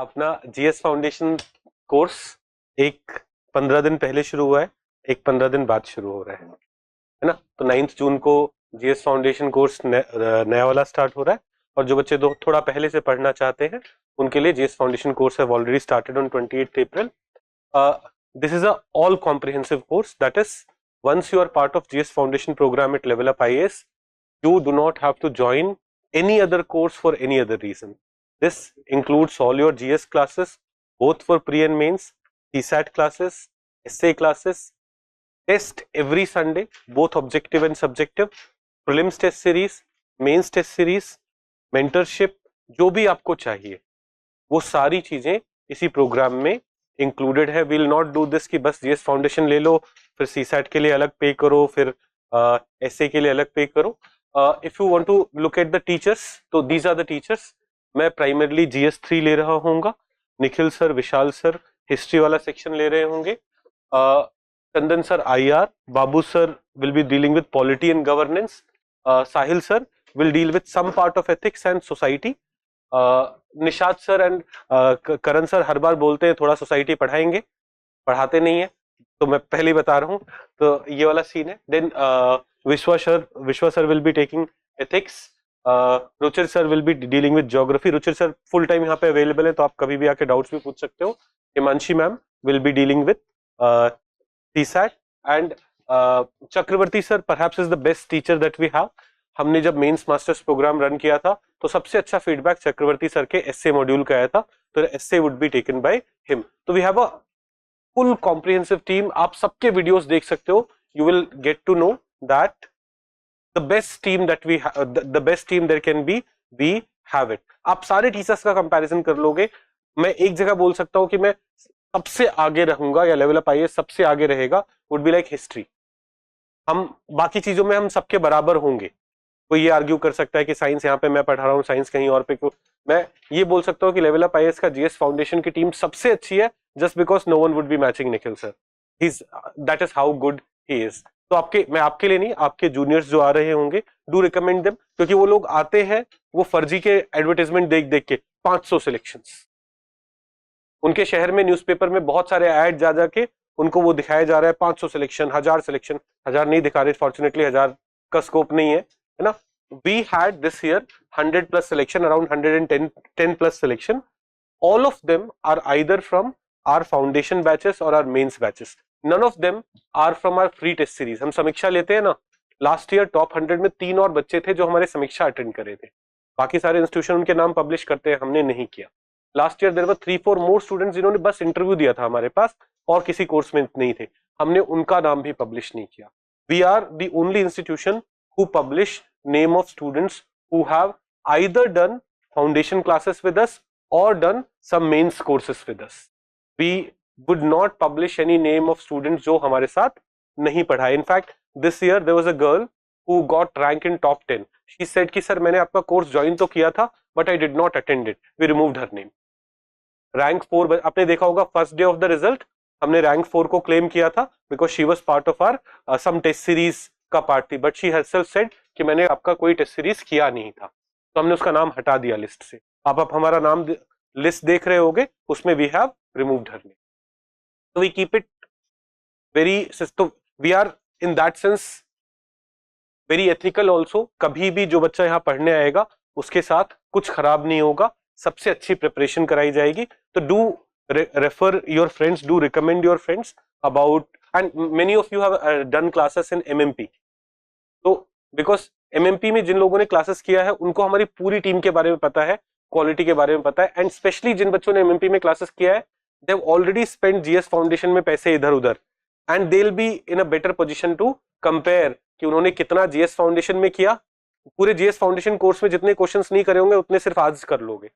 अपना GS foundation course एक 15 दिन पहले शुरू हुआ है, एक 15 दिन बाद शुरू हो रहा है ना। तो 9 जून को जीएस फाउंडेशन कोर्स नया वाला स्टार्ट हो रहा है, और जो बच्चे थोड़ा पहले से पढ़ना चाहते हैं उनके लिए GS foundation course have already started on 28th April. This is a all comprehensive course, that is, once you are part of GS Foundation program at Level Up IAS, you do not have to join any other course for any other reason. This includes all your GS classes, both for pre and mains, CSAT classes, essay classes, test every Sunday, both objective and subjective, prelims test series, mains test series, mentorship, जो भी आपको चाहिए वो सारी चीजें इसी programme में included है. विल नॉट डू दिस कि बस जीएस फाउंडेशन ले लो फिर सीसैट के लिए अलग पे करो, फिर एसए के लिए अलग पे करो. If you want to look at the teachers, तो दीज आर द टीचर्स. मैं प्राइमरली जीएस 3 ले रहा हूँगा. Nikhil sir, Vishal sir history वाला सेक्शन ले रहे होंगे. Chandan sir IR, Babu sir will be dealing with polity and governance, Sahil sir will deal with some part of ethics and society. Nishad sir and Karan sir हर बार बोलते हैं थोड़ा सोसाइटी पढ़ाएंगे, पढ़ाते नहीं है, तो मैं पहले ही बता रहा हूँ. तो ये वाला सीन है. Then Vishwa sir will be taking ethics. Ruchir sir will be dealing with geography. Ruchir sir full time यहाँ पे अवेलेबल है, तो आप कभी भी आके डाउट्स भी पूछ सकते हो. Himanshi ma'am will be dealing with CSAT. And Chakravarti sir perhaps is the best teacher that we have. हमने जब मेंस मास्टर्स प्रोग्राम रन किया था तो सबसे अच्छा फीडबैक चक्रवर्ती सर के एसए मॉड्यूल का आया था, तो SA would be taken by him. तो we have a full comprehensive team. आप सबके वीडियोस देख सकते हो. You will get to know that the best team that we the best team there can be, we have it. आप सारे teachers का comparison कर लोगे. मैं एक जगह बोल सकता हूं कि मैं सबसे आगे रहूंगा या लेवल अप आईएएस सबसे आगे रहेगा, वुड बी लाइक हिस्ट्री. हम बाकी चीजों में हम सबके बराबर होंगे. कोई ये आर्ग्यू कर सकता है कि साइंस यहाँ पे मैं पढ़ा रहा हूँ, साइंस कहीं और पे क्यों. मैं ये बोल सकता हूँ कि लेवल अप आईएएस का जीएस फाउंडेशन की टीम सबसे अच्छी है, just because no one would be matching Nikhil sir. That is how good he is. तो मैं आपके लिए नहीं, आपके जूनियर्स जो आ रहे होंगे, डू रिकमेंड देम, क्योंकि वो लोग आते हैं वो फर्जी के एडवर्टाइजमेंट देख देख के. 500 सिलेक्शंस उनके शहर में न्यूज़पेपर में बहुत सारे ऐड जा जाके उनको वो दिखाया जा रहा है. 500 सिलेक्शन, 1000 सिलेक्शन. 1000 नहीं दिखा रहे फॉर्चुनेटली, 1000 का स्कोप नहीं है ना. We had this year 100 plus selection, around 110 plus selection. All of them are either from our foundation batches or our mains batches. None of them are from our free test series. हम समीक्षा लेते हैं ना. Last year top 100 में 3 और बच्चे थे जो हमारे समीक्षा अटेंड करे थे. बाकी सारे इंस्टीट्यूशन उनके नाम पब्लिश करते हैं, हमने नहीं किया. Last year there were 3-4 more students जिन्होंने बस इंटरव्यू दिया था हमारे पास और किसी कोर्स में नहीं थे, हमने उनका नाम भी पब्लिश नहीं किया. We are the only institution who publish name of students who have either done foundation classes with us or done some mains courses with us. We would not publish any name of students जो हमारे साथ नहीं पढ़ाए. In fact, this year there was a girl who got rank in top 10. She said कि sir मैंने आपका course join तो किया था but I did not attend it. We removed her name. Rank 4 आपने देखा होगा first day of the result हमने रैंक 4 को क्लेम किया था because she was part of our some test series का पार्ट थी, बट शी हरसेल्फ सेड कि मैंने आपका कोई टेस्ट सीरीज किया नहीं था, तो हमने उसका नाम हटा दिया लिस्ट से. आप हमारा नाम लिस्ट देख रहे होगे, उसमें we have removed her name. तो वी कीप इट वेरी, तो we are in that sense very ethical also. कभी भी जो बच्चा यहाँ पढ़ने आएगा उसके साथ कुछ खराब नहीं होगा, सबसे अच्छी प्रिपरेशन कराई जाएगी. तो do refer your friends, do recommend your friends about, and many of you have done classes in MMP. तो because MMP में जिन लोगों ने क्लासेस किया है उनको हमारी पूरी टीम के बारे में पता है, क्वालिटी के बारे में पता है, एंड स्पेशली जिन बच्चों ने MMP में क्लासेस किया है they have already spent GS foundation में पैसे इधर उधर, and they'll be in a better position to compare कि उन्होंने कितना GS फाउंडेशन में किया. पूरे GS फाउंडेशन कोर्स में जितने क्वेश्चंस नहीं करे होंगे उतने सिर्फ आज कर लोगे.